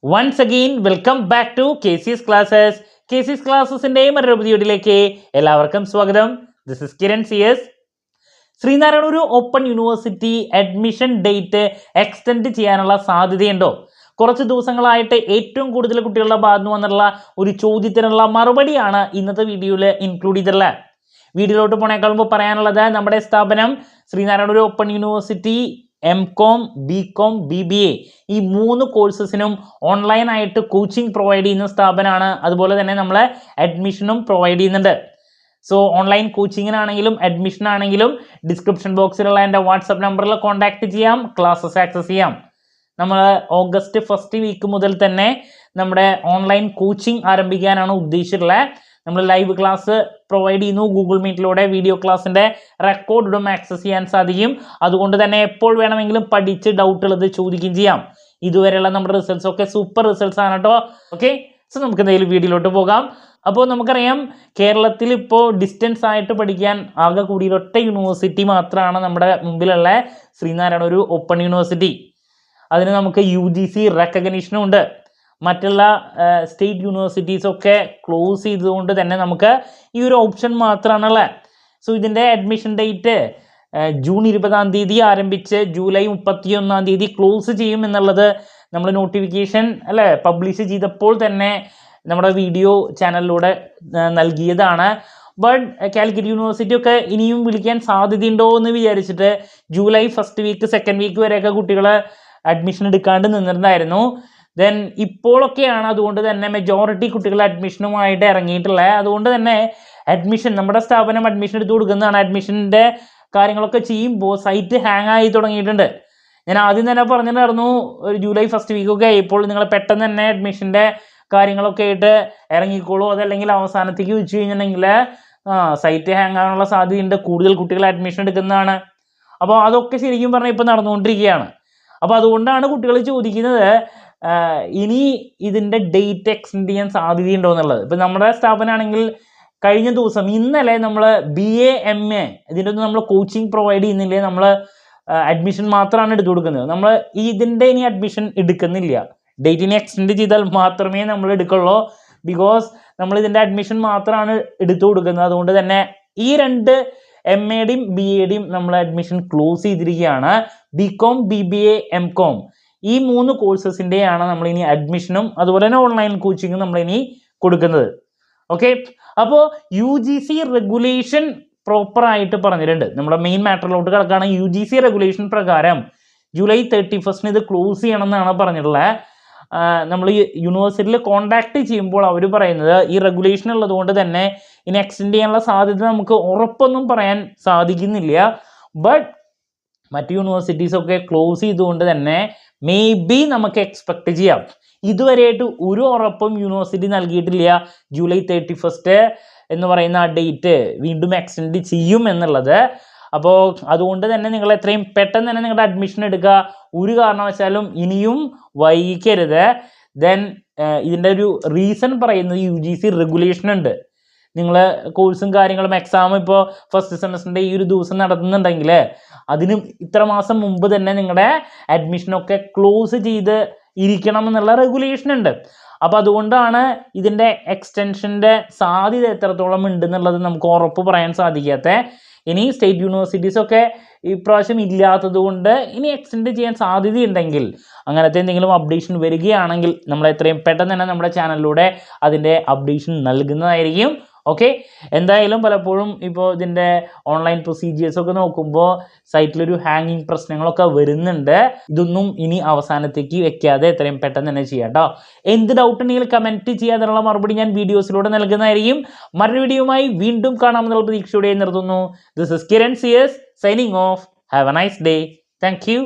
Once again, welcome back to KCS Classes. KCS Classesന്റെ മറ്റൊരു വീഡിയോയിലേക്ക് എല്ലാവർക്കും സ്വാഗതം. This is Kiran CS. Sreenarayana open university admission date extend ചെയ്യാനുള്ള സാധ്യതയുണ്ടോ? കുറച്ച് ദിവസങ്ങളായിട്ട് ഏറ്റവും കൂടുതൽ കുട്ടികളുടെ ഭാഗത്ത് വന്നിട്ടുള്ള ഒരു ചോദ്യത്തിനുള്ള മറുപടിയാണ് ഇന്നത്തെ വീഡിയോയിൽ ഇൻക്ലൂഡ് ചെയ്തിട്ടുള്ളത്. വീഡിയോയിലോട്ട് പോണേക്കാൾ മുമ്പ് പറയാനുള്ളത്, നമ്മുടെ സ്ഥാപനം Sreenarayana open university MCOM, BCOM, BBA ഈ 3 കോഴ്സസിനും ഓൺലൈനായിട്ട് കോച്ചിങ് പ്രൊവൈഡ് ചെയ്യുന്ന സ്ഥാപനമാണ്. അതുപോലെ തന്നെ നമ്മൾ അഡ്മിഷനും പ്രൊവൈഡ് ചെയ്യുന്നുണ്ട്. സോ ഓൺലൈൻ കോച്ചിങ്ങിനാണെങ്കിലും അഡ്മിഷനാണെങ്കിലും ഡിസ്ക്രിപ്ഷൻ ബോക്സിലുള്ള എൻ്റെ വാട്സപ്പ് നമ്പറിൽ കോൺടാക്ട് ചെയ്യാം, ക്ലാസ്സസ് ആക്സസ് ചെയ്യാം. നമ്മൾ ഓഗസ്റ്റ് ഫസ്റ്റ് വീക്ക് മുതൽ തന്നെ നമ്മുടെ ഓൺലൈൻ കോച്ചിങ് ആരംഭിക്കാനാണ് ഉദ്ദേശിച്ചിട്ടുള്ളത്. നമ്മൾ ലൈവ് ക്ലാസ് പ്രൊവൈഡ് ചെയ്യുന്നു. ഗൂഗിൾ മീറ്റിലൂടെ വീഡിയോ ക്ലാസ്സിൻ്റെ റെക്കോർഡും ആക്സസ് ചെയ്യാൻ സാധിക്കും. അതുകൊണ്ട് തന്നെ എപ്പോൾ വേണമെങ്കിലും പഠിച്ച് ഡൗട്ട് ഉള്ളത് ചോദിക്കുകയും ചെയ്യാം. ഇതുവരെയുള്ള നമ്മുടെ റിസൾട്ട്സ് ഒക്കെ സൂപ്പർ റിസൾട്ട്സ് ആണ് കേട്ടോ. ഓക്കെ, സോ നമുക്ക് എന്തെങ്കിലും വീഡിയോയിലോട്ട് പോകാം. അപ്പോൾ നമുക്കറിയാം, കേരളത്തിൽ ഇപ്പോൾ ഡിസ്റ്റൻസ് ആയിട്ട് പഠിക്കാൻ ആകെ കൂടി ഒറ്റ യൂണിവേഴ്സിറ്റി മാത്രമാണ് നമ്മുടെ മുമ്പിലുള്ള ശ്രീനാരായണ ഓപ്പൺ യൂണിവേഴ്സിറ്റി. അതിന് നമുക്ക് UGC റെക്കഗ്നീഷനും ഉണ്ട്. മറ്റുള്ള സ്റ്റേറ്റ് യൂണിവേഴ്സിറ്റീസൊക്കെ ക്ലോസ് ചെയ്തുകൊണ്ട് തന്നെ നമുക്ക് ഈ ഒരു ഓപ്ഷൻ മാത്രമാണുള്ളത്. സോ ഇതിൻ്റെ അഡ്മിഷൻ ഡേറ്റ് ജൂൺ 20 ആരംഭിച്ച് ജൂലൈ 31 ക്ലോസ് ചെയ്യും എന്നുള്ളത് നമ്മൾ നോട്ടിഫിക്കേഷൻ പബ്ലിഷ് ചെയ്തപ്പോൾ തന്നെ നമ്മുടെ വീഡിയോ ചാനലിലൂടെ നൽകിയതാണ്. ബട്ട് കാലിക്കറ്റ് യൂണിവേഴ്സിറ്റി ഒക്കെ ഇനിയും വിളിക്കാൻ സാധ്യതയുണ്ടോ എന്ന് വിചാരിച്ചിട്ട് July first week second week വരെയൊക്കെ കുട്ടികൾ അഡ്മിഷൻ എടുക്കാണ്ട് നിന്നിട്ടുണ്ടായിരുന്നു. ദെൻ ഇപ്പോഴൊക്കെയാണ് അതുകൊണ്ട് തന്നെ മെജോറിറ്റി കുട്ടികൾ അഡ്മിഷനുമായിട്ട് ഇറങ്ങിയിട്ടുള്ളത്. അതുകൊണ്ട് തന്നെ അഡ്മിഷൻ, നമ്മുടെ സ്ഥാപനം അഡ്മിഷൻ എടുത്ത് കൊടുക്കുന്നതാണ്. അഡ്മിഷൻ്റെ കാര്യങ്ങളൊക്കെ ചെയ്യുമ്പോൾ സൈറ്റ് ഹാങ് ആയി തുടങ്ങിയിട്ടുണ്ട്. ഞാൻ ആദ്യം തന്നെ പറഞ്ഞിട്ടുണ്ടായിരുന്നു, ഒരു ജൂലൈ ഫസ്റ്റ് വീക്കൊക്കെ ഇപ്പോൾ നിങ്ങൾ പെട്ടെന്ന് തന്നെ അഡ്മിഷൻ്റെ കാര്യങ്ങളൊക്കെ ആയിട്ട് ഇറങ്ങിക്കോളൂ. അതല്ലെങ്കിൽ അവസാനത്തേക്ക് വെച്ച് കഴിഞ്ഞിട്ടുണ്ടെങ്കിൽ സൈറ്റ് ഹാങ് ആകാനുള്ള സാധ്യതയുണ്ട്. കൂടുതൽ കുട്ടികൾ അഡ്മിഷൻ എടുക്കുന്നതാണ്. അപ്പോൾ അതൊക്കെ ശരിക്കും പറഞ്ഞാൽ ഇപ്പോൾ നടന്നുകൊണ്ടിരിക്കുകയാണ്. അപ്പോൾ അതുകൊണ്ടാണ് കുട്ടികൾ ചോദിക്കുന്നത്, ഇനി ഇതിൻ്റെ ഡേറ്റ് എക്സ്റ്റെൻഡ് ചെയ്യാൻ സാധ്യതയുണ്ടോ എന്നുള്ളത്. ഇപ്പം നമ്മുടെ സ്ഥാപനമാണെങ്കിൽ കഴിഞ്ഞ ദിവസം ഇന്നലെ നമ്മൾ BA MA ഇതിൻ്റെ ഒന്നും നമ്മൾ കോച്ചിങ് പ്രൊവൈഡ് ചെയ്യുന്നില്ല. നമ്മൾ അഡ്മിഷൻ മാത്രമാണ് എടുത്തു കൊടുക്കുന്നത്. നമ്മൾ ഇതിൻ്റെ ഇനി അഡ്മിഷൻ എടുക്കുന്നില്ല. ഡേറ്റിനെ എക്സ്റ്റെൻഡ് ചെയ്താൽ മാത്രമേ നമ്മൾ എടുക്കുള്ളൂ. ബിക്കോസ് നമ്മൾ ഇതിൻ്റെ അഡ്മിഷൻ മാത്രമാണ് എടുത്തു കൊടുക്കുന്നത്. അതുകൊണ്ട് തന്നെ ഈ 2 MAയുടെയും BAയുടെയും നമ്മൾ അഡ്മിഷൻ ക്ലോസ് ചെയ്തിരിക്കുകയാണ്. BCOM, BBA, MCOM ഈ 3 കോഴ്സസിൻ്റെയാണ് നമ്മളിനി അഡ്മിഷനും അതുപോലെ തന്നെ ഓൺലൈൻ കോച്ചിങ്ങും നമ്മളിനി കൊടുക്കുന്നത്. ഓക്കെ, അപ്പോൾ UGC റെഗുലേഷൻ പ്രോപ്പറായിട്ട് പറഞ്ഞിട്ടുണ്ട്. നമ്മുടെ മെയിൻ മാറ്ററിലോട്ട് കിടക്കുകയാണ്. UGC റെഗുലേഷൻ പ്രകാരം ജൂലൈ 31 ഇത് ക്ലോസ് ചെയ്യണം എന്നാണ് പറഞ്ഞിട്ടുള്ളത്. നമ്മൾ യൂണിവേഴ്സിറ്റിയിൽ കോൺടാക്ട് ചെയ്യുമ്പോൾ അവർ പറയുന്നത്, ഈ റെഗുലേഷൻ ഉള്ളതുകൊണ്ട് തന്നെ ഇനി എക്സ്റ്റെൻഡ് ചെയ്യാനുള്ള സാധ്യത നമുക്ക് ഉറപ്പൊന്നും പറയാൻ സാധിക്കുന്നില്ല. ബട്ട് മറ്റ് യൂണിവേഴ്സിറ്റീസൊക്കെ ക്ലോസ് ചെയ്തുകൊണ്ട് തന്നെ മേ ബി നമുക്ക് എക്സ്പെക്ട് ചെയ്യാം. ഇതുവരെയായിട്ട് ഒരു ഉറപ്പും യൂണിവേഴ്സിറ്റി നൽകിയിട്ടില്ല ജൂലൈ 31 എന്ന് പറയുന്ന ആ ഡേറ്റ് വീണ്ടും എക്സ്റ്റെൻഡ് ചെയ്യും എന്നുള്ളത്. അപ്പോൾ അതുകൊണ്ട് തന്നെ നിങ്ങൾ എത്രയും പെട്ടെന്ന് തന്നെ നിങ്ങളുടെ അഡ്മിഷൻ എടുക്കുക. ഒരു കാരണവശാലും ഇനിയും വൈകിക്കരുത്. ദെൻ ഇതിൻ്റെ ഒരു റീസൺ പറയുന്നത് UGC റെഗുലേഷൻ ഉണ്ട്. നിങ്ങൾ കോഴ്സും കാര്യങ്ങളും എക്സാം ഇപ്പോൾ ഫസ്റ്റ് സെമസ്റ്ററിൻ്റെ ഈ ഒരു ദിവസം നടത്തുന്നുണ്ടെങ്കിൽ അതിന് ഇത്ര മാസം മുമ്പ് തന്നെ നിങ്ങളുടെ അഡ്മിഷനൊക്കെ ക്ലോസ് ചെയ്ത് ഇരിക്കണം എന്നുള്ള റെഗുലേഷൻ ഉണ്ട്. അപ്പോൾ അതുകൊണ്ടാണ് ഇതിൻ്റെ എക്സ്റ്റൻഷൻ്റെ സാധ്യത എത്രത്തോളം ഉണ്ടെന്നുള്ളത് നമുക്ക് ഉറപ്പ് പറയാൻ സാധിക്കാത്ത. ഇനി സ്റ്റേറ്റ് യൂണിവേഴ്സിറ്റീസൊക്കെ ഇപ്രാവശ്യം ഇല്ലാത്തത് കൊണ്ട് ഇനി എക്സ്റ്റെൻഡ് ചെയ്യാൻ സാധ്യതയുണ്ടെങ്കിൽ, അങ്ങനത്തെ എന്തെങ്കിലും അപ്ഡേഷൻ വരികയാണെങ്കിൽ നമ്മൾ എത്രയും പെട്ടെന്ന് തന്നെ നമ്മുടെ ചാനലിലൂടെ അതിൻ്റെ അപ്ഡേഷൻ നൽകുന്നതായിരിക്കും. ഓക്കെ, എന്തായാലും പലപ്പോഴും ഇപ്പോൾ ഇതിൻ്റെ ഓൺലൈൻ പ്രൊസീജിയേഴ്സൊക്കെ നോക്കുമ്പോൾ സൈറ്റിലൊരു ഹാങ്ങിങ് പ്രശ്നങ്ങളൊക്കെ വരുന്നുണ്ട്. ഇതൊന്നും ഇനി അവസാനത്തേക്ക് വെക്കാതെ എത്രയും പെട്ടെന്ന് തന്നെ ചെയ്യാം കേട്ടോ. എന്ത് ഡൗട്ട് ഉണ്ടെങ്കിൽ കമൻറ്റ് ചെയ്യാനുള്ള മറുപടി ഞാൻ വീഡിയോസിലൂടെ നൽകുന്നതായിരിക്കും. മറ്റൊരു വീഡിയോയുമായി വീണ്ടും കാണാമെന്നുള്ള പ്രതീക്ഷയോടെ നിർത്തുന്നു. This is Kiran CS signing off. Have a nice day. Thank you.